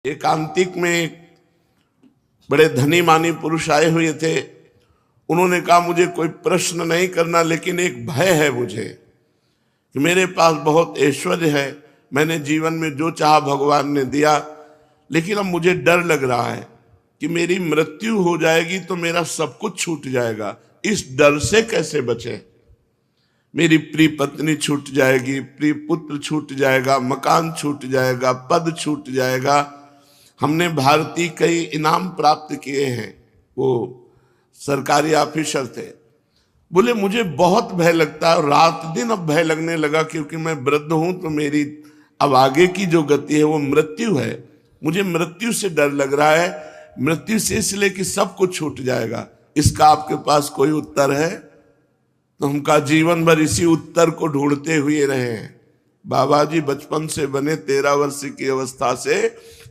एकांतिक में एक बड़े धनी मानी पुरुष आए हुए थे। उन्होंने कहा मुझे कोई प्रश्न नहीं करना, लेकिन एक भय है मुझे कि मेरे पास बहुत ऐश्वर्य है, मैंने जीवन में जो चाहा भगवान ने दिया, लेकिन अब मुझे डर लग रहा है कि मेरी मृत्यु हो जाएगी तो मेरा सब कुछ छूट जाएगा। इस डर से कैसे बचे? मेरी प्रिय पत्नी छूट जाएगी, प्रिय पुत्र छूट जाएगा, मकान छूट जाएगा, पद छूट जाएगा। हमने भारतीय कई इनाम प्राप्त किए हैं, वो सरकारी ऑफिसर थे। बोले मुझे बहुत भय लगता है, रात दिन अब भय लगने लगा, क्योंकि मैं वृद्ध हूं तो मेरी अब आगे की जो गति है वो मृत्यु है। मुझे मृत्यु से डर लग रहा है, मृत्यु से इसलिए कि सब कुछ छूट जाएगा। इसका आपके पास कोई उत्तर है? तो हम का जीवन भर इसी उत्तर को ढूंढते हुए रहे हैं। बाबा जी बचपन से बने 13 वर्ष की अवस्था से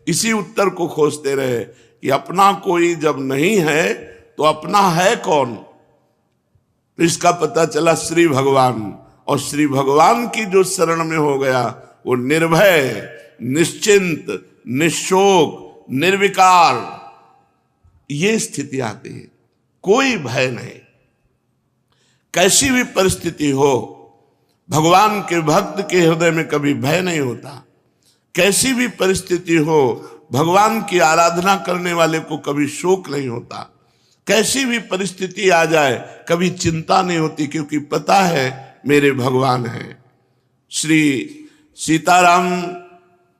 इसी उत्तर को खोजते रहे कि अपना कोई जब नहीं है तो अपना है कौन। तो इसका पता चला श्री भगवान, और श्री भगवान की जो शरण में हो गया वो निर्भय, निश्चिंत, निशोक, निर्विकार, ये स्थिति आती है। कोई भय नहीं, कैसी भी परिस्थिति हो। भगवान के भक्त के हृदय में कभी भय नहीं होता। कैसी भी परिस्थिति हो, भगवान की आराधना करने वाले को कभी शोक नहीं होता। कैसी भी परिस्थिति आ जाए कभी चिंता नहीं होती, क्योंकि पता है मेरे भगवान हैं। श्री सीताराम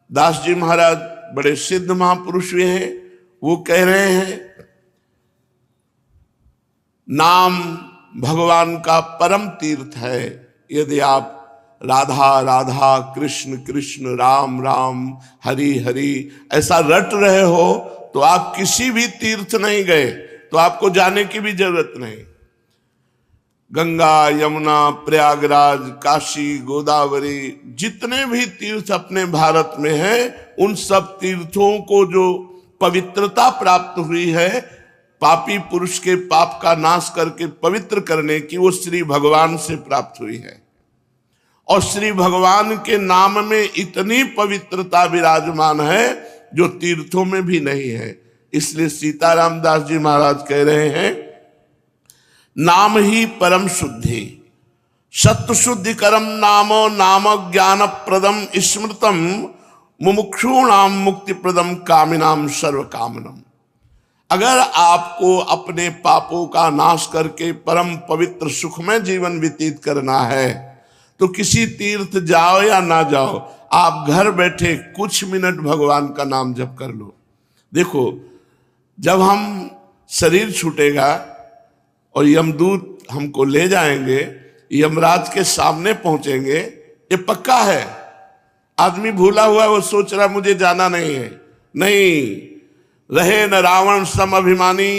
दास जी महाराज बड़े सिद्ध महापुरुष हुए हैं। वो कह रहे हैं नाम भगवान का परम तीर्थ है। यदि आप राधा राधा, कृष्ण कृष्ण, राम राम, हरि हरि ऐसा रट रहे हो तो आप किसी भी तीर्थ नहीं गए, तो आपको जाने की भी जरूरत नहीं। गंगा, यमुना, प्रयागराज, काशी, गोदावरी, जितने भी तीर्थ अपने भारत में हैं, उन सब तीर्थों को जो पवित्रता प्राप्त हुई है, पापी पुरुष के पाप का नाश करके पवित्र करने की, वो श्री भगवान से प्राप्त हुई है। और श्री भगवान के नाम में इतनी पवित्रता विराजमान है जो तीर्थों में भी नहीं है। इसलिए सीताराम दास जी महाराज कह रहे हैं नाम ही परम शुद्धि, सत्व शुद्धि करम नामो नाम ज्ञान प्रदम स्मृतम मुमुक्षूणाम मुक्ति प्रदम कामिनाम सर्व कामनम। अगर आपको अपने पापों का नाश करके परम पवित्र सुखमय जीवन व्यतीत करना है तो किसी तीर्थ जाओ या ना जाओ, आप घर बैठे कुछ मिनट भगवान का नाम जप कर लो। देखो, जब हम शरीर छूटेगा और यमदूत हमको ले जाएंगे, यमराज के सामने पहुंचेंगे, ये पक्का है। आदमी भूला हुआ है, वो सोच रहा मुझे जाना नहीं है। नहीं, रहे न रावण सम अभिमानी,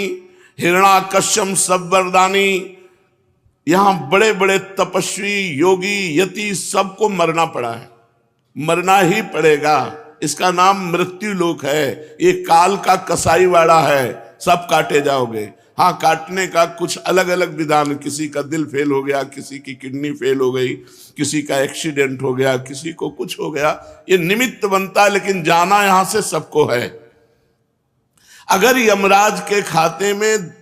हिरणाकश्यप सब वरदानी। यहां बड़े बड़े तपस्वी, योगी, यति सबको मरना पड़ा है, मरना ही पड़ेगा। इसका नाम मृत्यु लोक है। ये काल का कसाईवाड़ा है, सब काटे जाओगे। हाँ, काटने का कुछ अलग अलग विधान, किसी का दिल फेल हो गया, किसी की किडनी फेल हो गई, किसी का एक्सीडेंट हो गया, किसी को कुछ हो गया, ये निमित्त बनता है, लेकिन जाना यहां से सबको है। अगर यमराज के खाते में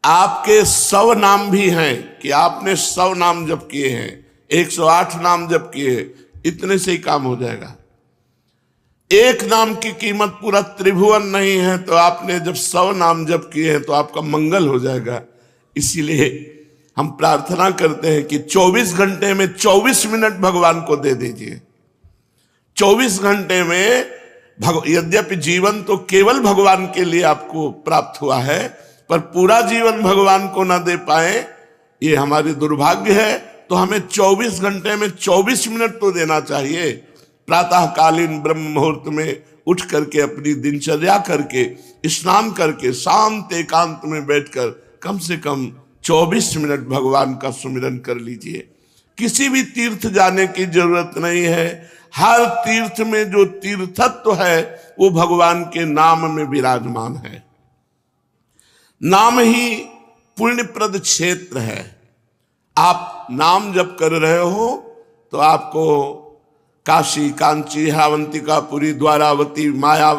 आपके 100 नाम भी हैं कि आपने 100 नाम जप किए हैं, 108 नाम जप किए, इतने से ही काम हो जाएगा। एक नाम की कीमत पूरा त्रिभुवन नहीं है, तो आपने जब 100 नाम जप किए हैं तो आपका मंगल हो जाएगा। इसीलिए हम प्रार्थना करते हैं कि 24 घंटे में 24 मिनट भगवान को दे दीजिए। 24 घंटे में यद्यपि जीवन तो केवल भगवान के लिए आपको प्राप्त हुआ है, पर पूरा जीवन भगवान को ना दे पाए, ये हमारी दुर्भाग्य है। तो हमें 24 घंटे में 24 मिनट तो देना चाहिए। प्रातःकालीन ब्रह्म मुहूर्त में उठ करके अपनी दिनचर्या करके, स्नान करके, शांत एकांत में बैठकर कम से कम 24 मिनट भगवान का सुमिरन कर लीजिए। किसी भी तीर्थ जाने की जरूरत नहीं है। हर तीर्थ में जो तीर्थत्व है वो भगवान के नाम में विराजमान है। नाम ही पुण्यप्रद क्षेत्र है। आप नाम जप कर रहे हो तो आपको काशी, कांची, अवंतिका, पुरी, द्वारावती, माया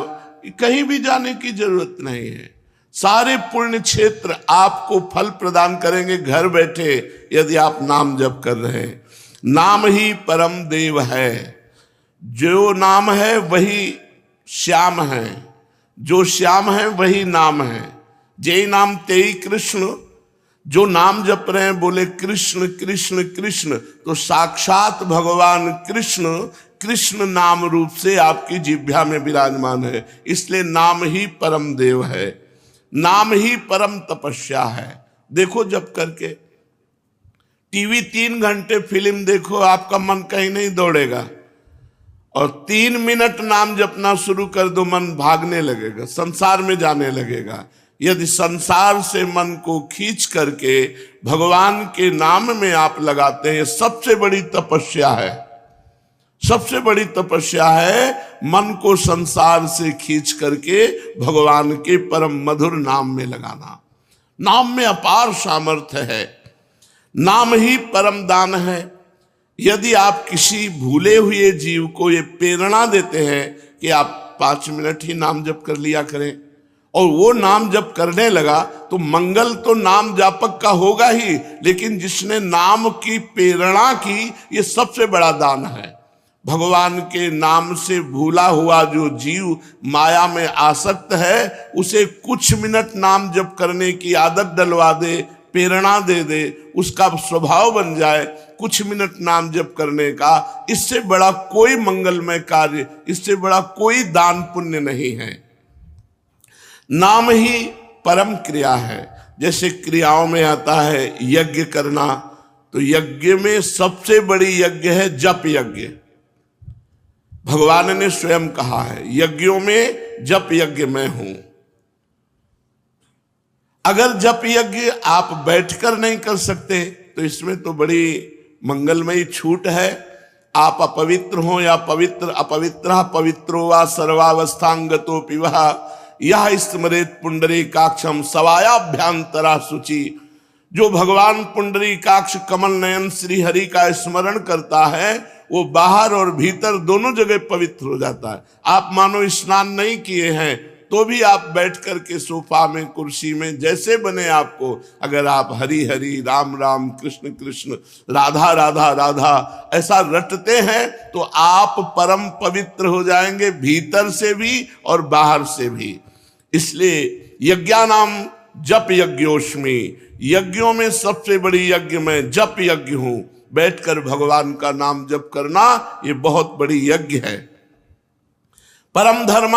कहीं भी जाने की जरूरत नहीं है। सारे पुण्य क्षेत्र आपको फल प्रदान करेंगे घर बैठे, यदि आप नाम जप कर रहे हैं। नाम ही परम देव है, जो नाम है वही श्याम है, जो श्याम है वही नाम है। जय नाम तेई कृष्ण, जो नाम जप रहे हैं बोले कृष्ण कृष्ण कृष्ण, तो साक्षात भगवान कृष्ण कृष्ण नाम रूप से आपकी जिह्वा में विराजमान है। इसलिए नाम ही परम देव है, नाम ही परम तपस्या है। देखो जप करके, टीवी 3 घंटे फिल्म देखो, आपका मन कहीं नहीं दौड़ेगा, और 3 मिनट नाम जपना शुरू कर दो, मन भागने लगेगा, संसार में जाने लगेगा। यदि संसार से मन को खींच करके भगवान के नाम में आप लगाते हैं, सबसे बड़ी तपस्या है, सबसे बड़ी तपस्या है मन को संसार से खींच करके भगवान के परम मधुर नाम में लगाना। नाम में अपार सामर्थ्य है, नाम ही परम दान है। यदि आप किसी भूले हुए जीव को ये प्रेरणा देते हैं कि आप 5 मिनट ही नाम जप कर लिया करें, और वो नाम जप करने लगा, तो मंगल तो नाम जापक का होगा ही, लेकिन जिसने नाम की प्रेरणा की, ये सबसे बड़ा दान है। भगवान के नाम से भूला हुआ जो जीव माया में आसक्त है, उसे कुछ मिनट नाम जप करने की आदत डलवा दे, प्रेरणा दे दे, उसका स्वभाव बन जाए कुछ मिनट नाम जप करने का। इससे बड़ा कोई मंगलमय कार्य, इससे बड़ा कोई दान पुण्य नहीं है। नाम ही परम क्रिया है। जैसे क्रियाओं में आता है यज्ञ करना, तो यज्ञ में सबसे बड़ी यज्ञ है जप यज्ञ। भगवान ने स्वयं कहा है, यज्ञों में जप यज्ञ मैं हूं। अगर जप यज्ञ आप बैठकर नहीं कर सकते, तो इसमें तो बड़ी मंगलमयी छूट है। आप अपवित्र हो या पवित्र, अपवित्र पवित्रो वा सर्वावस्थांगतो पिवा, यह स्मरेत पुंडरीकाक्षम सवायाभ्यांतरा शुचि। जो भगवान पुंडरीकाक्ष कमल नयन श्री हरि का स्मरण करता है, वो बाहर और भीतर दोनों जगह पवित्र हो जाता है। आप मानो स्नान नहीं किए हैं, तो भी आप बैठ कर के सोफा में, कुर्सी में, जैसे बने आपको, अगर आप हरि हरि, राम राम, कृष्ण कृष्ण, राधा राधा राधा ऐसा रटते हैं, तो आप परम पवित्र हो जाएंगे, भीतर से भी और बाहर से भी। इसलिए यज्ञानाम जप यज्ञोस्मि, यज्ञों में सबसे बड़ी यज्ञ मैं जप यज्ञ हूं। बैठकर भगवान का नाम जप करना, ये बहुत बड़ी यज्ञ है। परम धर्म,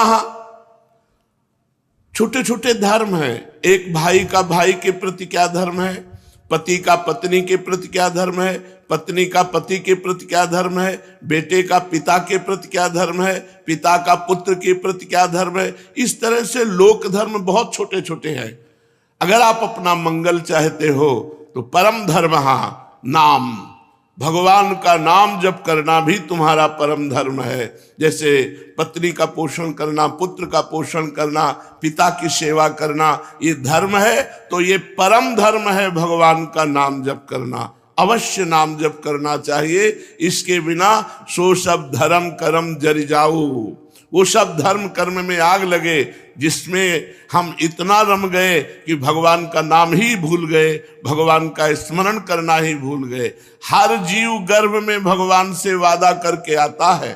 छोटे छोटे धर्म हैं। एक भाई का भाई के प्रति क्या धर्म है, पति का पत्नी के प्रति क्या धर्म है, पत्नी का पति के प्रति क्या धर्म है, बेटे का पिता के प्रति क्या धर्म है, पिता का पुत्र के प्रति क्या धर्म है। इस तरह से लोक धर्म बहुत छोटे छोटे हैं। अगर आप अपना मंगल चाहते हो, तो परम धर्म नाम, भगवान का नाम जप करना भी तुम्हारा परम धर्म है। जैसे पत्नी का पोषण करना, पुत्र का पोषण करना, पिता की सेवा करना, ये धर्म है। तो ये परम धर्म है भगवान का नाम जप करना। अवश्य नाम जप करना चाहिए, इसके बिना सो सब धर्म कर्म जरि जाऊ। वो सब धर्म कर्म में आग लगे जिसमें हम इतना रम गए कि भगवान का नाम ही भूल गए, भगवान का स्मरण करना ही भूल गए। हर जीव गर्भ में भगवान से वादा करके आता है,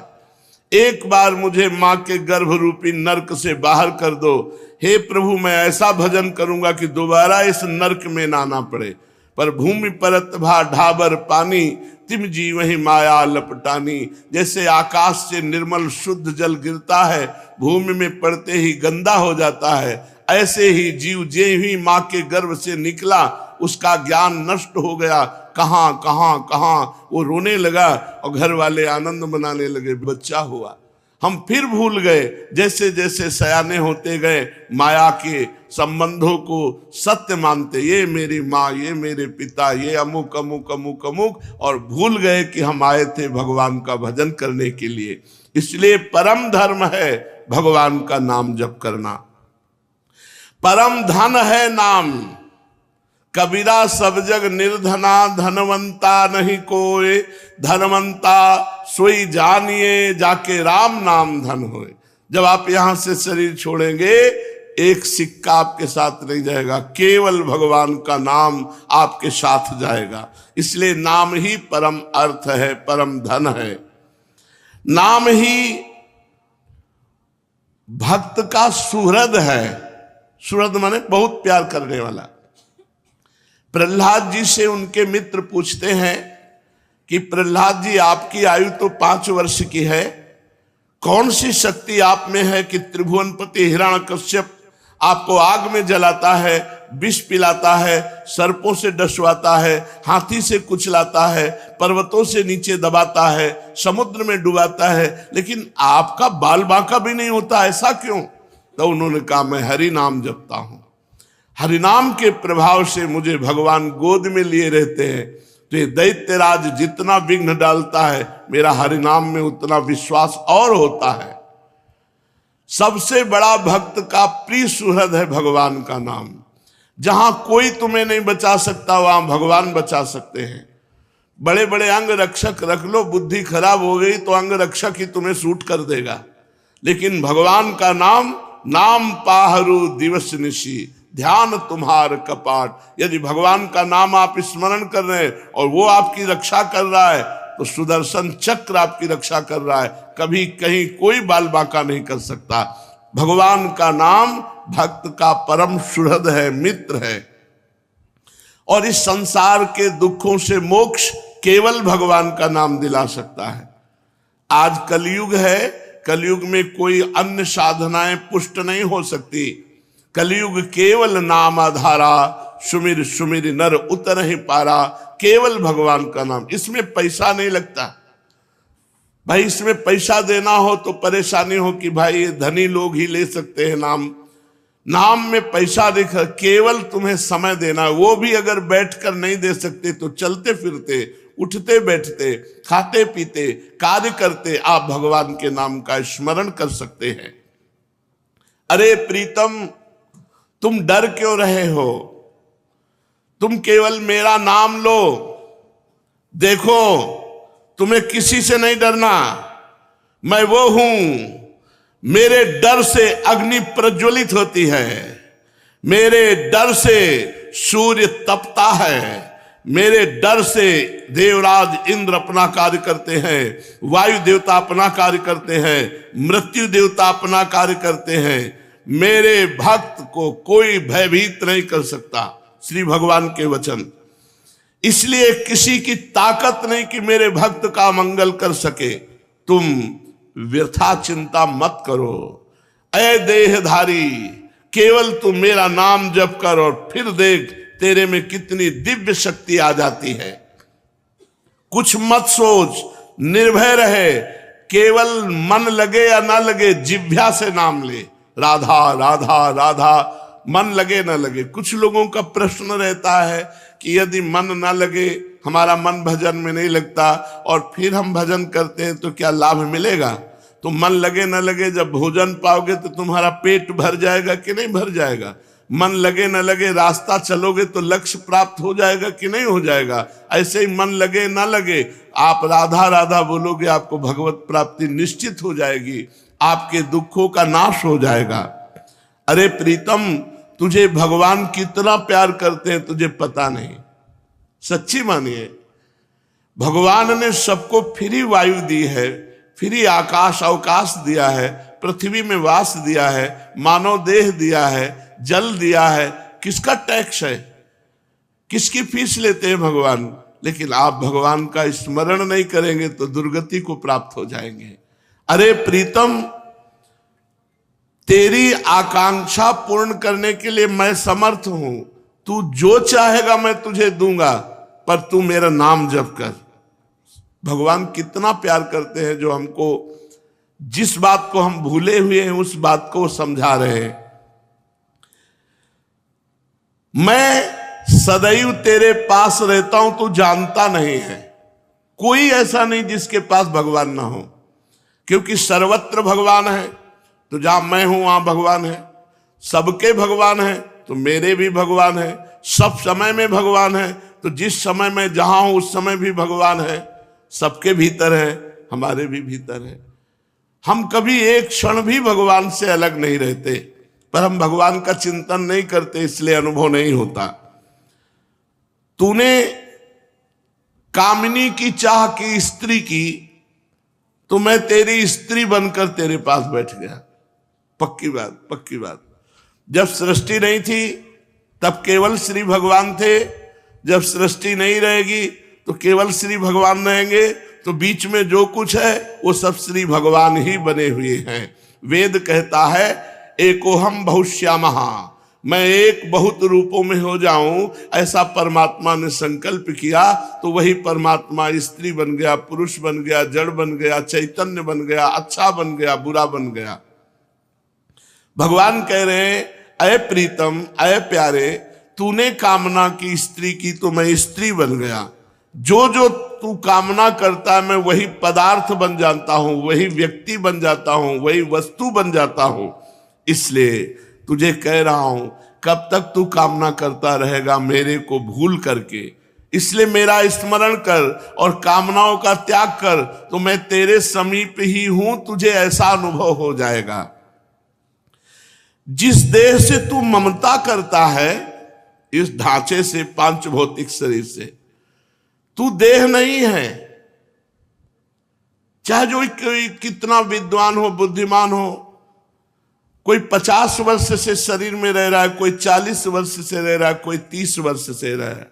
एक बार मुझे माँ के गर्भ रूपी नरक से बाहर कर दो, हे प्रभु मैं ऐसा भजन करूंगा कि दोबारा इस नरक में ना आना पड़े। पर भूमि परत भा ढाबर पानी, तिम जीव ही माया लपटानी। जैसे आकाश से निर्मल शुद्ध जल गिरता है, भूमि में पड़ते ही गंदा हो जाता है, ऐसे ही जीव जे ही माँ के गर्भ से निकला, उसका ज्ञान नष्ट हो गया। कहाँ कहाँ कहाँ वो रोने लगा और घर वाले आनंद मनाने लगे, बच्चा हुआ। हम फिर भूल गए। जैसे जैसे सयाने होते गए, माया के संबंधों को सत्य मानते, ये मेरी माँ, ये मेरे पिता, ये अमुक अमुक अमुक अमुक, और भूल गए कि हम आए थे भगवान का भजन करने के लिए। इसलिए परम धर्म है भगवान का नाम जप करना। परम धन है नाम, कबीरा सब जग निर्धना, धनवंता नहीं कोई, धनवंता सोई जानिए, जाके राम नाम धन होए। जब आप यहां से शरीर छोड़ेंगे एक सिक्का आपके साथ नहीं जाएगा, केवल भगवान का नाम आपके साथ जाएगा। इसलिए नाम ही परम अर्थ है, परम धन है। नाम ही भक्त का सुहृद है। सुहृद माने बहुत प्यार करने वाला। प्रहलाद जी से उनके मित्र पूछते हैं कि प्रहलाद जी, आपकी आयु तो 5 वर्ष की है, कौन सी शक्ति आप में है कि त्रिभुवनपति हिरण्यकश्यप आपको आग में जलाता है, विष पिलाता है, सर्पों से डसवाता है, हाथी से कुचलाता है, पर्वतों से नीचे दबाता है, समुद्र में डुबाता है, लेकिन आपका बाल बांका भी नहीं होता, ऐसा क्यों? तो उन्होंने कहा, मैं हरि नाम जपता हूं, हरिनाम के प्रभाव से मुझे भगवान गोद में लिए रहते हैं। तो ये दैत्यराज जितना विघ्न डालता है, मेरा हरिनाम में उतना विश्वास और होता है। सबसे बड़ा भक्त का प्रिय सुहृद है भगवान का नाम। जहां कोई तुम्हें नहीं बचा सकता, वहां भगवान बचा सकते हैं। बड़े बड़े अंग रक्षक रख लो, बुद्धि खराब हो गई तो अंग रक्षक ही तुम्हें सूट कर देगा, लेकिन भगवान का नाम, नाम पाहरू दिवस निशी, ध्यान तुम्हार कपाट। यदि भगवान का नाम आप स्मरण कर रहे हैं और वो आपकी रक्षा कर रहा है, तो सुदर्शन चक्र आपकी रक्षा कर रहा है, कभी कहीं कोई बाल बांका नहीं कर सकता। भगवान का नाम भक्त का परम सुहृद है, मित्र है। और इस संसार के दुखों से मोक्ष केवल भगवान का नाम दिला सकता है। आज कलयुग है, कलयुग में कोई अन्य साधनाएं पुष्ट नहीं हो सकती। कलयुग केवल नाम आधारा, सुमिर सुमिर नर उतर ही पारा। केवल भगवान का नाम, इसमें पैसा नहीं लगता भाई। इसमें पैसा देना हो तो परेशानी हो कि भाई ये धनी लोग ही ले सकते हैं नाम। नाम में पैसा देखा, केवल तुम्हें समय देना, वो भी अगर बैठकर नहीं दे सकते तो चलते फिरते, उठते बैठते, खाते पीते, कार्य करते आप भगवान के नाम का स्मरण कर सकते हैं। अरे प्रीतम, तुम डर क्यों रहे हो? तुम केवल मेरा नाम लो, देखो तुम्हें किसी से नहीं डरना। मैं वो हूं, मेरे डर से अग्नि प्रज्वलित होती है, मेरे डर से सूर्य तपता है, मेरे डर से देवराज इंद्र अपना कार्य करते हैं, वायु देवता अपना कार्य करते हैं, मृत्यु देवता अपना कार्य करते हैं। मेरे भक्त को कोई भयभीत नहीं कर सकता, श्री भगवान के वचन। इसलिए किसी की ताकत नहीं कि मेरे भक्त का मंगल कर सके। तुम व्यथा चिंता मत करो, ऐ देहधारी, केवल तू मेरा नाम जप कर और फिर देख तेरे में कितनी दिव्य शक्ति आ जाती है। कुछ मत सोच, निर्भय रहे, केवल मन लगे या ना लगे जिह्वा से नाम ले, राधा राधा राधा, मन लगे ना लगे। कुछ लोगों का प्रश्न रहता है कि यदि मन ना लगे, हमारा मन भजन में नहीं लगता और फिर हम भजन करते हैं तो क्या लाभ मिलेगा? तो मन लगे ना लगे, जब भोजन पाओगे तो तुम्हारा पेट भर जाएगा कि नहीं भर जाएगा? मन लगे ना लगे, रास्ता चलोगे तो लक्ष्य प्राप्त हो जाएगा कि नहीं हो जाएगा? ऐसे ही मन लगे ना लगे, आप राधा राधा बोलोगे, आपको भगवत प्राप्ति निश्चित हो जाएगी, आपके दुखों का नाश हो जाएगा। अरे प्रीतम, तुझे भगवान कितना प्यार करते हैं तुझे पता नहीं। सच्ची मानिए, भगवान ने सबको फ्री वायु दी है, फ्री आकाश अवकाश दिया है, पृथ्वी में वास दिया है, मानव देह दिया है, जल दिया है। किसका टैक्स है? किसकी फीस लेते हैं भगवान? लेकिन आप भगवान का स्मरण नहीं करेंगे तो दुर्गति को प्राप्त हो जाएंगे। अरे प्रीतम, तेरी आकांक्षा पूर्ण करने के लिए मैं समर्थ हूं। तू जो चाहेगा मैं तुझे दूंगा, पर तू मेरा नाम जप कर। भगवान कितना प्यार करते हैं, जो हमको जिस बात को हम भूले हुए हैं उस बात को समझा रहे हैं। मैं सदैव तेरे पास रहता हूं, तू जानता नहीं है। कोई ऐसा नहीं जिसके पास भगवान ना हो, क्योंकि सर्वत्र भगवान है। तो जहां मैं हूं वहां भगवान है, सबके भगवान है तो मेरे भी भगवान है, सब समय में भगवान है। तो जिस समय में जहां हूं उस समय भी भगवान है। सबके भीतर है, हमारे भी भीतर है। हम कभी एक क्षण भी भगवान से अलग नहीं रहते, पर हम भगवान का चिंतन नहीं करते, इसलिए अनुभव नहीं होता। तूने कामिनी की चाह की स्त्री की, तो मैं तेरी स्त्री बनकर तेरे पास बैठ गया। पक्की बात, पक्की बात। जब सृष्टि नहीं थी तब केवल श्री भगवान थे, जब सृष्टि नहीं रहेगी तो केवल श्री भगवान रहेंगे, तो बीच में जो कुछ है वो सब श्री भगवान ही बने हुए हैं। वेद कहता है एकोहम बहुश्यामः, मैं एक बहुत रूपों में हो जाऊं, ऐसा परमात्मा ने संकल्प किया, तो वही परमात्मा स्त्री बन गया, पुरुष बन गया, जड़ बन गया, चैतन्य बन गया, अच्छा बन गया, बुरा बन गया। भगवान कह रहे हैं अय प्रीतम, अय प्यारे, तूने कामना की स्त्री की तो मैं स्त्री बन गया। जो जो तू कामना करता है मैं वही पदार्थ बन जाता हूं, वही व्यक्ति बन जाता हूं, वही वस्तु बन जाता हूं। इसलिए तुझे कह रहा हूं, कब तक तू कामना करता रहेगा मेरे को भूल करके? इसलिए मेरा स्मरण कर और कामनाओं का त्याग कर, तो मैं तेरे समीप ही हूं, तुझे ऐसा अनुभव हो जाएगा। जिस देह से तू ममता करता है, इस ढांचे से, पांच भौतिक शरीर से, तू देह नहीं है। चाहे जो कोई कितना विद्वान हो, बुद्धिमान हो, कोई 50 वर्ष से शरीर में रह रहा है, कोई 40 वर्ष से रह रहा है, कोई 30 वर्ष से रह रहा है।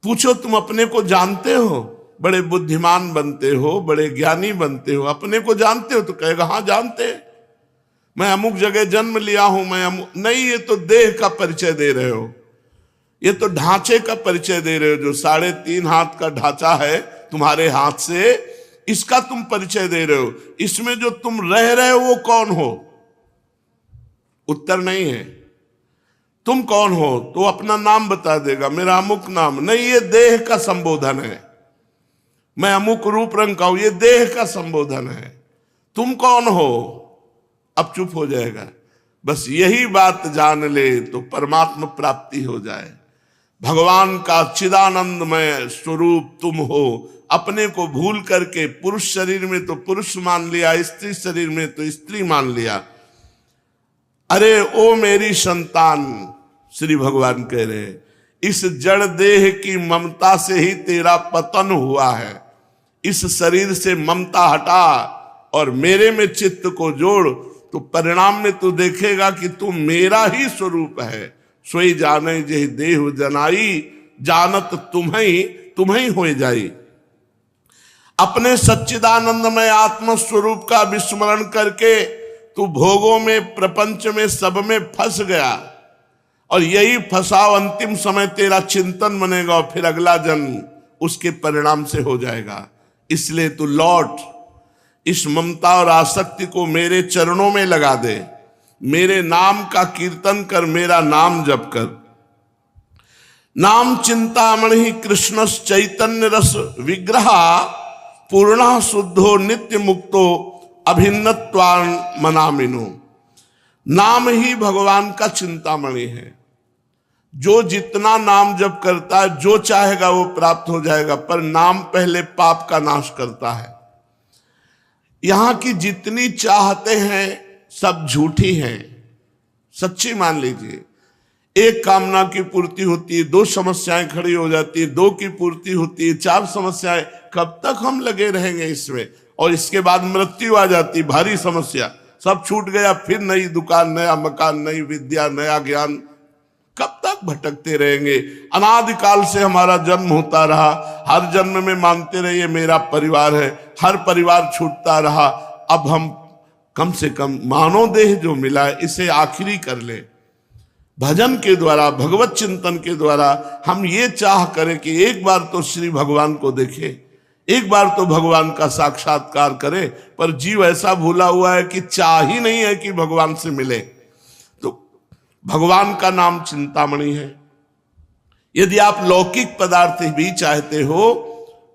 पूछो तुम अपने को जानते हो? बड़े बुद्धिमान बनते हो, बड़े ज्ञानी बनते हो, अपने को जानते हो? तो कहेगा हाँ जानते हैं, मैं अमुक जगह जन्म लिया हूं, मैं अमुक। नहीं, ये तो देह का परिचय दे रहे हो, ये तो ढांचे का परिचय दे रहे हो। जो 3.5 हाथ का ढांचा है तुम्हारे हाथ से, इसका तुम परिचय दे रहे हो। इसमें जो तुम रह रहे हो वो कौन हो? उत्तर नहीं है। तुम कौन हो? तो अपना नाम बता देगा, मेरा अमुक नाम। नहीं, ये देह का संबोधन है। मैं अमुक रूप रंग का हूं, ये देह का संबोधन है। तुम कौन हो? अब चुप हो जाएगा। बस यही बात जान ले तो परमात्मा प्राप्ति हो जाए। भगवान का चिदानंदमय स्वरूप तुम हो। अपने को भूल करके पुरुष शरीर में तो पुरुष मान लिया, स्त्री शरीर में तो स्त्री मान लिया। अरे ओ मेरी संतान, श्री भगवान कह रहे हैं, इस जड़ देह की ममता से ही तेरा पतन हुआ है। इस शरीर से ममता हटा और मेरे में चित्त को जोड़, तो परिणाम में तू देखेगा कि तू मेरा ही स्वरूप है। सोई जाने जे देह जनाई, जानत तुम्हें हो जाई। अपने सच्चिदानंदमय आत्म स्वरूप का विस्मरण करके तू भोगों में, प्रपंच में, सब में फंस गया, और यही फंसाव अंतिम समय तेरा चिंतन बनेगा, और फिर अगला जन्म उसके परिणाम से हो जाएगा। इसलिए तू लौट, इस ममता और आसक्ति को मेरे चरणों में लगा दे, मेरे नाम का कीर्तन कर, मेरा नाम जप कर। नाम चिंतामणि कृष्ण चैतन्य रस विग्रह, पूर्ण शुद्धो नित्य मुक्तो अभिन्नत्वान मनामिनो। नाम ही भगवान का चिंतामणि है। जो जितना नाम जप करता है, जो चाहेगा वो प्राप्त हो जाएगा, पर नाम पहले पाप का नाश करता है। यहां की जितनी चाहते हैं सब झूठी हैं, सच्ची मान लीजिए। एक कामना की पूर्ति होती है, 2 समस्याएं खड़ी हो जाती है, 2 की पूर्ति होती है, 4 समस्याएं। कब तक हम लगे रहेंगे इसमें? और इसके बाद मृत्यु आ जाती, भारी समस्या, सब छूट गया, फिर नई दुकान, नया मकान, नई विद्या, नया ज्ञान। कब तक भटकते रहेंगे? अनादिकाल से हमारा जन्म होता रहा, हर जन्म में मानते रहिए मेरा परिवार है, हर परिवार छूटता रहा। अब हम कम से कम मानव देह जो मिला है इसे आखिरी कर ले। भजन के द्वारा, भगवत चिंतन के द्वारा हम ये चाह करें कि एक बार तो श्री भगवान को देखें, एक बार तो भगवान का साक्षात्कार करे। पर जीव ऐसा भूला हुआ है कि चाह ही नहीं है कि भगवान से मिले। तो भगवान का नाम चिंतामणि है। यदि आप लौकिक पदार्थ भी चाहते हो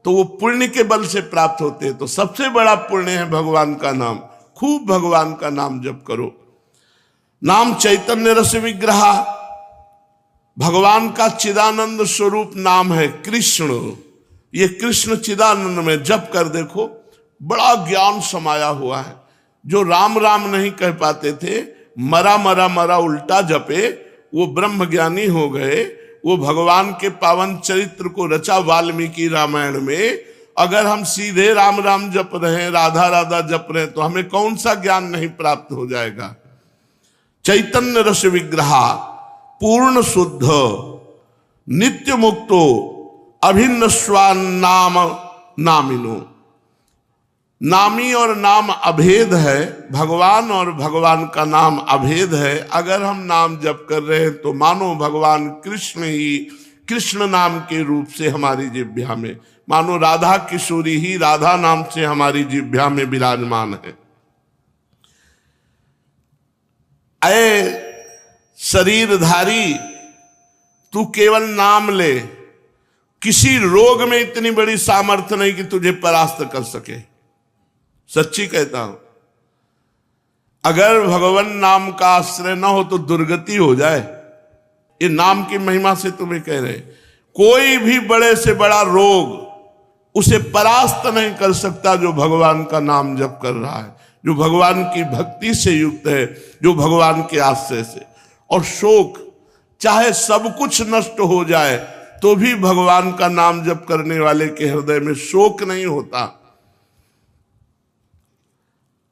तो वो पुण्य के बल से प्राप्त होते हैं। तो सबसे बड़ा पुण्य है भगवान का नाम। खूब भगवान का नाम जप करो। नाम चैतन्य रस विग्रह, भगवान का चिदानंद स्वरूप नाम है कृष्ण। ये कृष्ण चिदानंद में जप कर देखो, बड़ा ज्ञान समाया हुआ है। जो राम राम नहीं कह पाते थे, मरा मरा मरा उल्टा जपे, वो ब्रह्म ज्ञानी हो गए। वो भगवान के पावन चरित्र को रचा वाल्मीकि रामायण में। अगर हम सीधे राम राम जप रहे हैं, राधा राधा जप रहे हैं, तो हमें कौन सा ज्ञान नहीं प्राप्त हो जाएगा। चैतन्य रस विग्रहा पूर्ण शुद्ध नित्य मुक्तो अभिन्न स्वान नाम नामिनो। नामी और नाम अभेद है, भगवान और भगवान का नाम अभेद है। अगर हम नाम जप कर रहे हैं तो मानो भगवान कृष्ण ही कृष्ण नाम के रूप से हमारी जिह्वा में, मानो राधा किशोरी ही राधा नाम से हमारी जिह्वा में विराजमान है। अये शरीरधारी, तू केवल नाम ले, किसी रोग में इतनी बड़ी सामर्थ्य नहीं कि तुझे परास्त कर सके। सच्ची कहता हूं, अगर भगवान नाम का आश्रय न हो तो दुर्गति हो जाए। ये नाम की महिमा से तुम्हें कह रहे, कोई भी बड़े से बड़ा रोग उसे परास्त नहीं कर सकता जो भगवान का नाम जप कर रहा है, जो भगवान की भक्ति से युक्त है, जो भगवान के आश्रय से। और शोक, चाहे सब कुछ नष्ट हो जाए तो भी भगवान का नाम जप करने वाले के हृदय में शोक नहीं होता।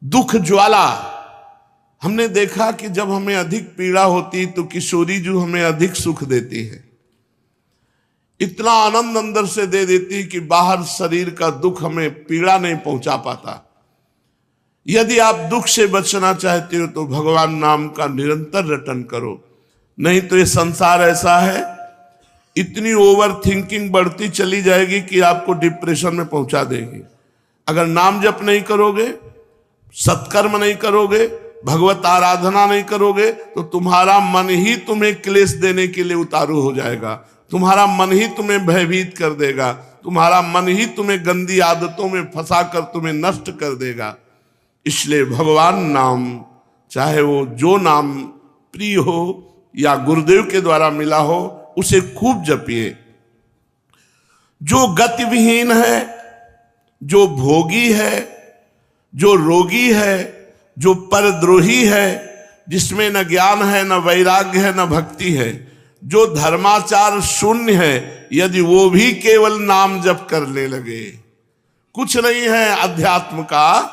दुख ज्वाला, हमने देखा कि जब हमें अधिक पीड़ा होती तो किशोरी जो हमें अधिक सुख देती है, इतना आनंद अंदर से दे देती कि बाहर शरीर का दुख हमें पीड़ा नहीं पहुंचा पाता। यदि आप दुख से बचना चाहते हो तो भगवान नाम का निरंतर रटन करो, नहीं तो ये संसार ऐसा है, इतनी ओवर थिंकिंग बढ़ती चली जाएगी कि आपको डिप्रेशन में पहुंचा देगी। अगर नाम जप नहीं करोगे, सत्कर्म नहीं करोगे, भगवत आराधना नहीं करोगे, तो तुम्हारा मन ही तुम्हें क्लेश देने के लिए उतारू हो जाएगा। तुम्हारा मन ही तुम्हें भयभीत कर देगा, तुम्हारा मन ही तुम्हें गंदी आदतों में फंसाकर तुम्हें नष्ट कर देगा। इसलिए भगवान नाम, चाहे वो जो नाम प्रिय हो या गुरुदेव के द्वारा मिला हो, उसे खूब जपिए। जो गतिविहीन है, जो भोगी है, जो रोगी है, जो परद्रोही है, जिसमें न ज्ञान है, न वैराग्य है, न भक्ति है, जो धर्माचार शून्य है, यदि वो भी केवल नाम जप करने लगे, कुछ नहीं है अध्यात्म का,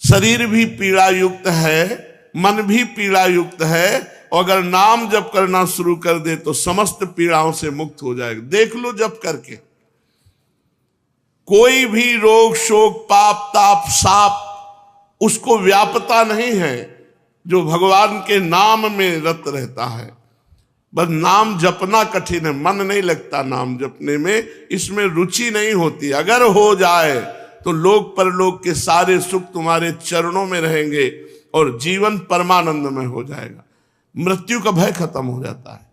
शरीर भी पीड़ा युक्त है, मन भी पीड़ा युक्त है, और अगर नाम जप करना शुरू कर दे तो समस्त पीड़ाओं से मुक्त हो जाएगा। देख लो जप करके, कोई भी रोग शोक पाप ताप साप उसको व्यापता नहीं है जो भगवान के नाम में रत रहता है। बस नाम जपना कठिन है, मन नहीं लगता नाम जपने में, इसमें रुचि नहीं होती। अगर हो जाए तो लोक परलोक के सारे सुख तुम्हारे चरणों में रहेंगे और जीवन परमानंद में हो जाएगा। मृत्यु का भय खत्म हो जाता है।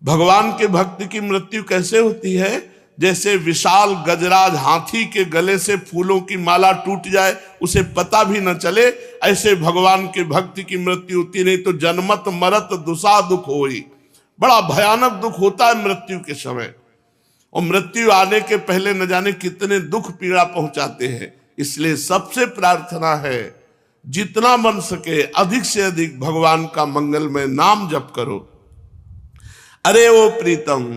भगवान के भक्त की मृत्यु कैसे होती है? जैसे विशाल गजराज हाथी के गले से फूलों की माला टूट जाए, उसे पता भी न चले, ऐसे भगवान के भक्त की मृत्यु होती। नहीं तो जन्मत मरत दुसा दुख होई, बड़ा भयानक दुख होता है मृत्यु के समय, और मृत्यु आने के पहले न जाने कितने दुख पीड़ा पहुंचाते हैं। इसलिए सबसे प्रार्थना है, जितना बन सके अधिक से अधिक भगवान का मंगलमय नाम जप करो। अरे ओ प्रीतम,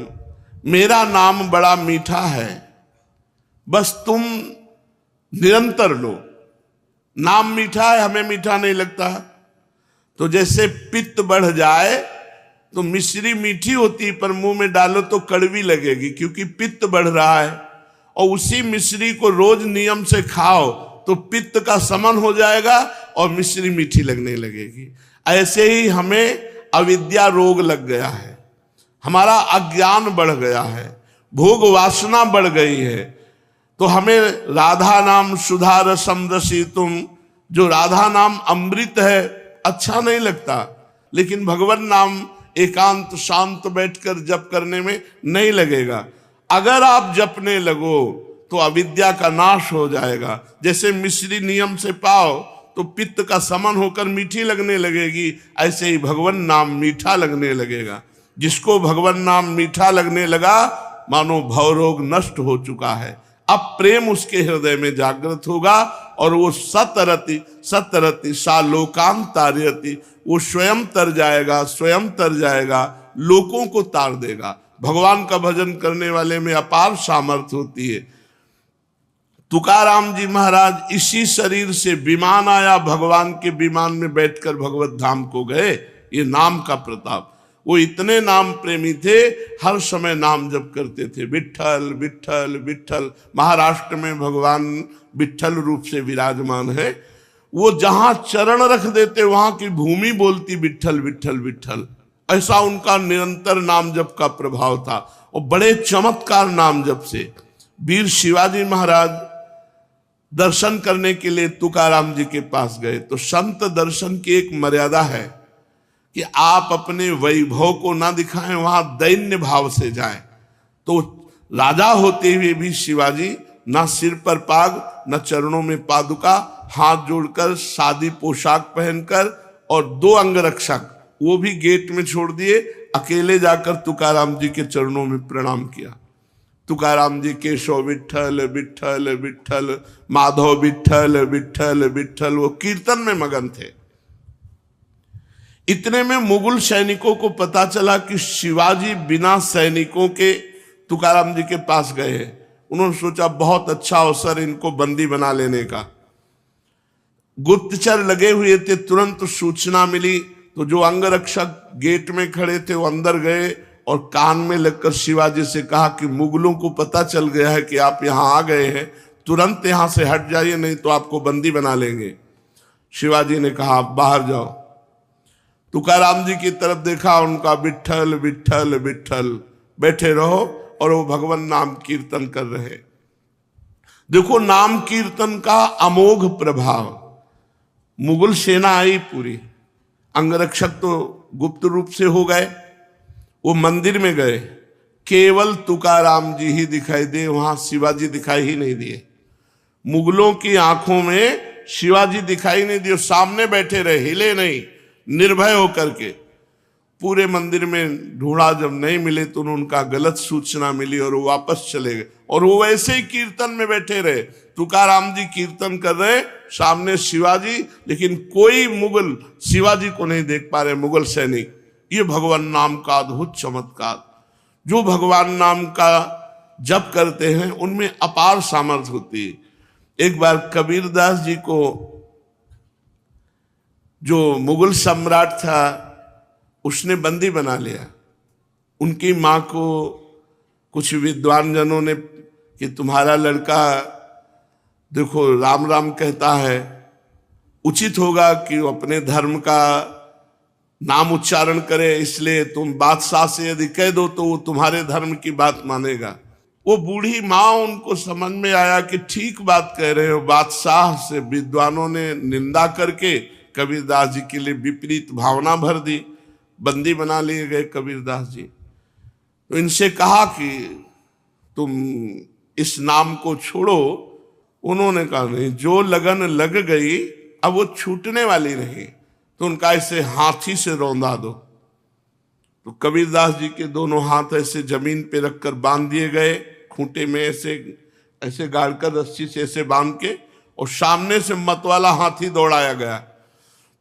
मेरा नाम बड़ा मीठा है, बस तुम निरंतर लो। नाम मीठा है, हमें मीठा नहीं लगता। तो जैसे पित्त बढ़ जाए तो मिश्री मीठी होती, पर मुंह में डालो तो कड़वी लगेगी क्योंकि पित्त बढ़ रहा है। और उसी मिश्री को रोज नियम से खाओ तो पित्त का शमन हो जाएगा और मिश्री मीठी लगने लगेगी। ऐसे ही हमें अविद्या रोग लग गया है, हमारा अज्ञान बढ़ गया है, भोग वासना बढ़ गई है। तो हमें राधा नाम सुधा रसम रसितुम, जो राधा नाम अमृत है, अच्छा नहीं लगता, लेकिन भगवान नाम एकांत शांत बैठकर जप करने में नहीं लगेगा। अगर आप जपने लगो तो अविद्या का नाश हो जाएगा। जैसे मिश्री नियम से पाओ तो पित्त का समन होकर मीठी लगने लगेगी, ऐसे ही भगवान नाम मीठा लगने लगेगा। जिसको भगवान नाम मीठा लगने लगा, मानो भवरोग नष्ट हो चुका है। अब प्रेम उसके हृदय में जागृत होगा और वो सतरति सतरति सा लोकान तारयति, वो स्वयं तर जाएगा, लोकों को तार देगा। भगवान का भजन करने वाले में अपार सामर्थ्य होती है। तुकाराम जी महाराज इसी शरीर से विमान आया, भगवान के विमान में बैठकर भगवत धाम को गए। ये नाम का प्रताप। वो इतने नाम प्रेमी थे, हर समय नाम जप करते थे, विट्ठल विट्ठल विट्ठल। महाराष्ट्र में भगवान विट्ठल रूप से विराजमान है। वो जहां चरण रख देते वहां की भूमि बोलती विट्ठल विट्ठल विट्ठल। ऐसा उनका निरंतर नाम जप का प्रभाव था और बड़े चमत्कार नाम जप से। वीर शिवाजी महाराज दर्शन करने के लिए तुकाराम जी के पास गए तो संत दर्शन की एक मर्यादा है कि आप अपने वैभव को ना दिखाएं, वहां दैन्य भाव से जाएं। तो राजा होते हुए भी शिवाजी ना सिर पर पाग, न चरणों में पादुका, हाथ जोड़कर सादी पोशाक पहनकर और 2 अंगरक्षक वो भी गेट में छोड़ दिए, अकेले जाकर तुकाराम जी के चरणों में प्रणाम किया। तुकाराम जी केशव विट्ठल विट्ठल विट्ठल, माधव विट्ठल विट्ठल विट्ठल, वो कीर्तन में मगन थे। इतने में मुगल सैनिकों को पता चला कि शिवाजी बिना सैनिकों के तुकाराम जी के पास गए हैं। उन्होंने सोचा बहुत अच्छा अवसर इनको बंदी बना लेने का। गुप्तचर लगे हुए थे, तुरंत सूचना मिली तो जो अंगरक्षक गेट में खड़े थे वो अंदर गए और कान में लगकर शिवाजी से कहा कि मुगलों को पता चल गया है कि आप यहाँ आ गए हैं, तुरंत यहाँ से हट जाइए नहीं तो आपको बंदी बना लेंगे। शिवाजी ने कहा आप बाहर जाओ। तुकाराम जी की तरफ देखा, उनका विट्ठल विट्ठल विट्ठल, बैठे रहो, और वो भगवान नाम कीर्तन कर रहे। देखो नाम कीर्तन का अमोघ प्रभाव। मुगल सेना आई पूरी, अंगरक्षक तो गुप्त रूप से हो गए, वो मंदिर में गए, केवल तुकाराम जी ही दिखाई दे, वहां शिवाजी दिखाई ही नहीं दिए। मुगलों की आंखों में शिवाजी दिखाई नहीं दिए, सामने बैठे रहे, हिले नहीं, निर्भय होकर के। पूरे मंदिर में ढूंढा, जब नहीं मिले तो उनका गलत सूचना मिली और वो वापस चले गए। और वो वैसे ही कीर्तन में बैठे रहे, तुकाराम जी कीर्तन कर रहे, सामने शिवाजी, लेकिन कोई मुगल शिवाजी को नहीं देख पा रहे, मुगल सैनिक। ये भगवान नाम का अद्भुत चमत्कार। जो भगवान नाम का जप करते हैं उनमें अपार सामर्थ्य होती है। एक बार कबीरदास जी को जो मुगल सम्राट था उसने बंदी बना लिया। उनकी माँ को कुछ विद्वान जनों ने कि तुम्हारा लड़का देखो राम राम कहता है, उचित होगा कि वो अपने धर्म का नाम उच्चारण करे, इसलिए तुम बादशाह से यदि कह दो तो वो तुम्हारे धर्म की बात मानेगा। वो बूढ़ी माँ, उनको समझ में आया कि ठीक बात कह रहे हो। बादशाह से विद्वानों ने निंदा करके कबीरदास जी के लिए विपरीत भावना भर दी, बंदी बना लिए गए कबीरदास जी। तो इनसे कहा कि तुम इस नाम को छोड़ो। उन्होंने कहा नहीं, जो लगन लग गई अब वो छूटने वाली नहीं, तो उनका ऐसे हाथी से रौंदा दो। तो कबीरदास जी के दोनों हाथ ऐसे जमीन पे रखकर बांध दिए गए, खूंटे में ऐसे ऐसे गाड़कर रस्सी से ऐसे बांध के, और सामने से मतवाला हाथी दौड़ाया गया।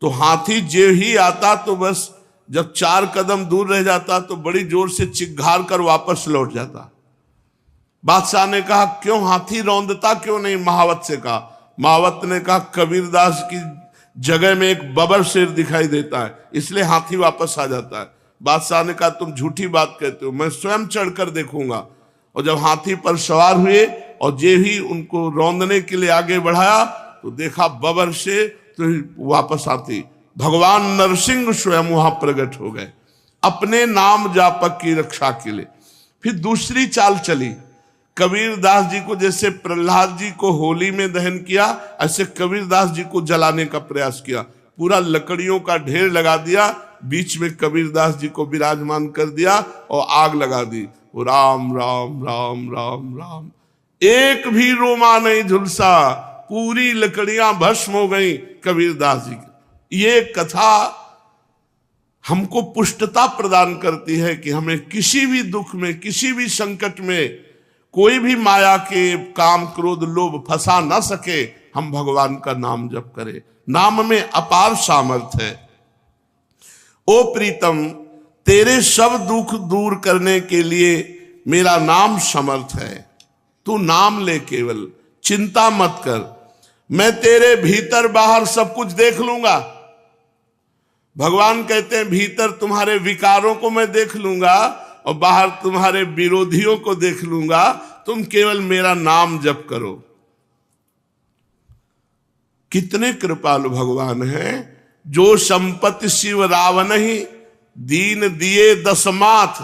तो हाथी जो ही आता तो बस जब 4 कदम दूर रह जाता तो बड़ी जोर से चिघार कर वापस लौट जाता। बादशाह ने कहा क्यों हाथी रौंदता क्यों नहीं? महावत से कहा। महावत ने कहा कबीरदास की जगह में एक बबर शेर दिखाई देता है, इसलिए हाथी वापस आ जाता है। बादशाह ने कहा तुम झूठी बात कहते हो, मैं स्वयं चढ़कर देखूंगा। और जब हाथी पर सवार हुए और जे ही उनको रौंदने के लिए आगे बढ़ाया तो देखा बबर शेर, तो वापस आती भगवान नरसिंह स्वयं वहां प्रकट हो गए अपने नाम जापक की रक्षा के लिए। फिर दूसरी चाल चली, कबीरदास जी को जैसे प्रहलाद जी को होली में दहन किया, ऐसे कबीरदास जी को जलाने का प्रयास किया। पूरा लकड़ियों का ढेर लगा दिया, बीच में कबीरदास जी को विराजमान कर दिया और आग लगा दी। राम राम राम राम राम, एक भी रोमा नहीं झुलसा, पूरी लकड़ियां भस्म हो गई कबीरदास जी की। ये कथा हमको पुष्टता प्रदान करती है कि हमें किसी भी दुख में, किसी भी संकट में कोई भी माया के काम क्रोध लोभ फंसा ना सके, हम भगवान का नाम जप करें। नाम में अपार सामर्थ्य है। ओ प्रीतम, तेरे सब दुख दूर करने के लिए मेरा नाम समर्थ है। तू नाम ले, केवल चिंता मत कर, मैं तेरे भीतर बाहर सब कुछ देख लूंगा। भगवान कहते हैं भीतर तुम्हारे विकारों को मैं देख लूंगा और बाहर तुम्हारे विरोधियों को देख लूंगा, तुम केवल मेरा नाम जप करो। कितने कृपालु भगवान हैं। जो संपत्ति शिव रावण ही, दीन दिए दसमाथ,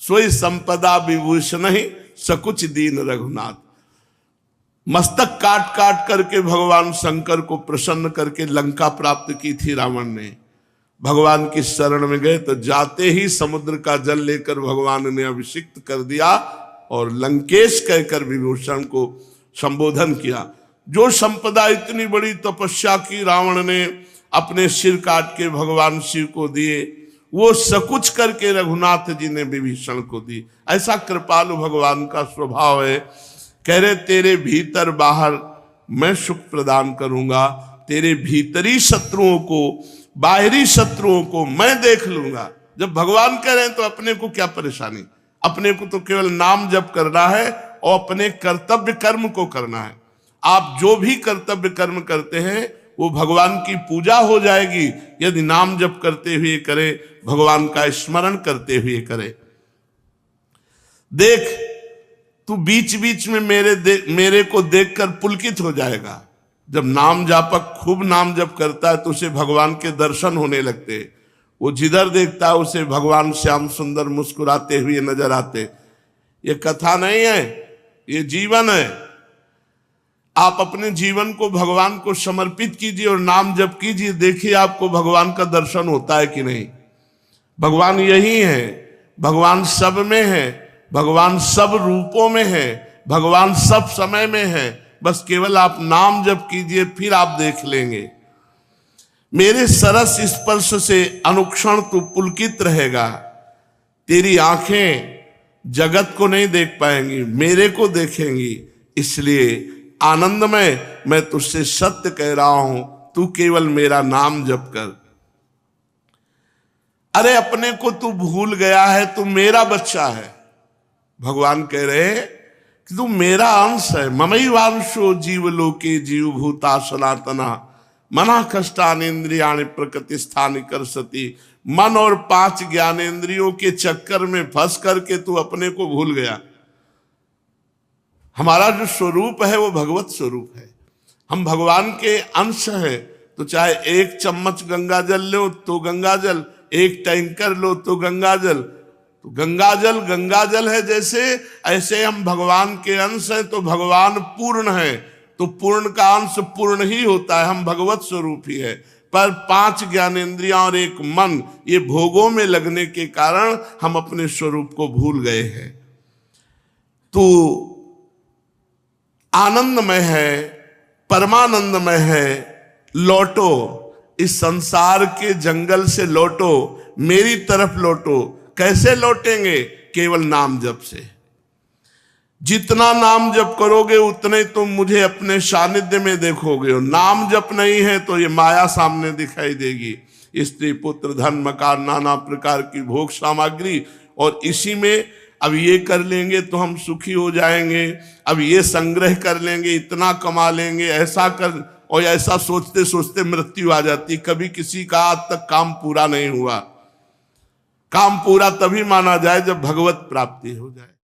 सोई संपदा विभूषण ही, सकुच दीन रघुनाथ। मस्तक काट काट करके भगवान शंकर को प्रसन्न करके लंका प्राप्त की थी रावण ने। भगवान की शरण में गए तो जाते ही समुद्र का जल लेकर भगवान ने अभिषिक्त कर दिया और लंकेश कहकर विभूषण को संबोधन किया। जो संपदा इतनी बड़ी तपस्या की रावण ने अपने सिर काट के भगवान शिव को दिए, वो सकुच करके रघुनाथ जी ने विभीषण को दी। ऐसा कृपालु भगवान का स्वभाव है। कह रहे तेरे भीतर बाहर मैं सुख प्रदान करूंगा, तेरे भीतरी शत्रुओं को, बाहरी शत्रुओं को मैं देख लूंगा। जब भगवान कह रहे हैं तो अपने को क्या परेशानी, अपने को तो केवल नाम जप करना है और अपने कर्तव्य कर्म को करना है। आप जो भी कर्तव्य कर्म करते हैं वो भगवान की पूजा हो जाएगी यदि नाम जप करते हुए करें, भगवान का स्मरण करते हुए करें। देख, तू बीच बीच में मेरे को देखकर पुलकित हो जाएगा। जब नाम जापक खूब नाम जप करता है तो उसे भगवान के दर्शन होने लगते। वो जिधर देखता है उसे भगवान श्याम सुंदर मुस्कुराते हुए नजर आते। ये कथा नहीं है, ये जीवन है। आप अपने जीवन को भगवान को समर्पित कीजिए और नाम जप कीजिए, देखिए आपको भगवान का दर्शन होता है कि नहीं। भगवान यही है, भगवान सब में है, भगवान सब रूपों में है, भगवान सब समय में है। बस केवल आप नाम जप कीजिए, फिर आप देख लेंगे। मेरे सरस स्पर्श से अनुक्षण तू पुलकित रहेगा। तेरी आंखें जगत को नहीं देख पाएंगी, मेरे को देखेंगी। इसलिए आनंदमय मैं तुझसे सत्य कह रहा हूं, तू केवल मेरा नाम जप कर। अरे अपने को तू भूल गया है, तू मेरा बच्चा है। भगवान कह रहे कि तू मेरा अंश है। ममैवांशो जीवलोके जीवभूता सनातना मना कष्टानेन्द्रियाणि प्रकृति स्थानि करसति। मन और 5 ज्ञानेन्द्रियों के चक्कर में फंस करके तू अपने को भूल गया। हमारा जो स्वरूप है वो भगवत स्वरूप है। हम भगवान के अंश हैं। तो चाहे 1 चम्मच गंगा जल लो तो गंगा जल, 1 टैंकर लो तो गंगा जल। तो गंगा जल है जैसे, ऐसे हम भगवान के अंश हैं। तो भगवान पूर्ण है, तो पूर्ण का अंश पूर्ण ही होता है। हम भगवत स्वरूप ही है। पर 5 ज्ञानेंद्रियां और 1 मन, ये भोगों में लगने के कारण हम अपने स्वरूप को भूल गए हैं। तो आनंदमय है, परमानंदमय है। लौटो, इस संसार के जंगल से लौटो, मेरी तरफ लौटो। कैसे लौटेंगे? केवल नाम जप से। जितना नाम जप करोगे उतने तुम मुझे अपने सानिध्य में देखोगे। नाम जप नहीं है तो ये माया सामने दिखाई देगी। स्त्री पुत्र धन मकान नाना प्रकार की भोग सामग्री, और इसी में अब ये कर लेंगे तो हम सुखी हो जाएंगे, अब ये संग्रह कर लेंगे, इतना कमा लेंगे, ऐसा कर, और ऐसा सोचते सोचते मृत्यु आ जाती। कभी किसी का आज तक काम पूरा नहीं हुआ। काम पूरा तभी माना जाए जब भगवत प्राप्ति हो जाए।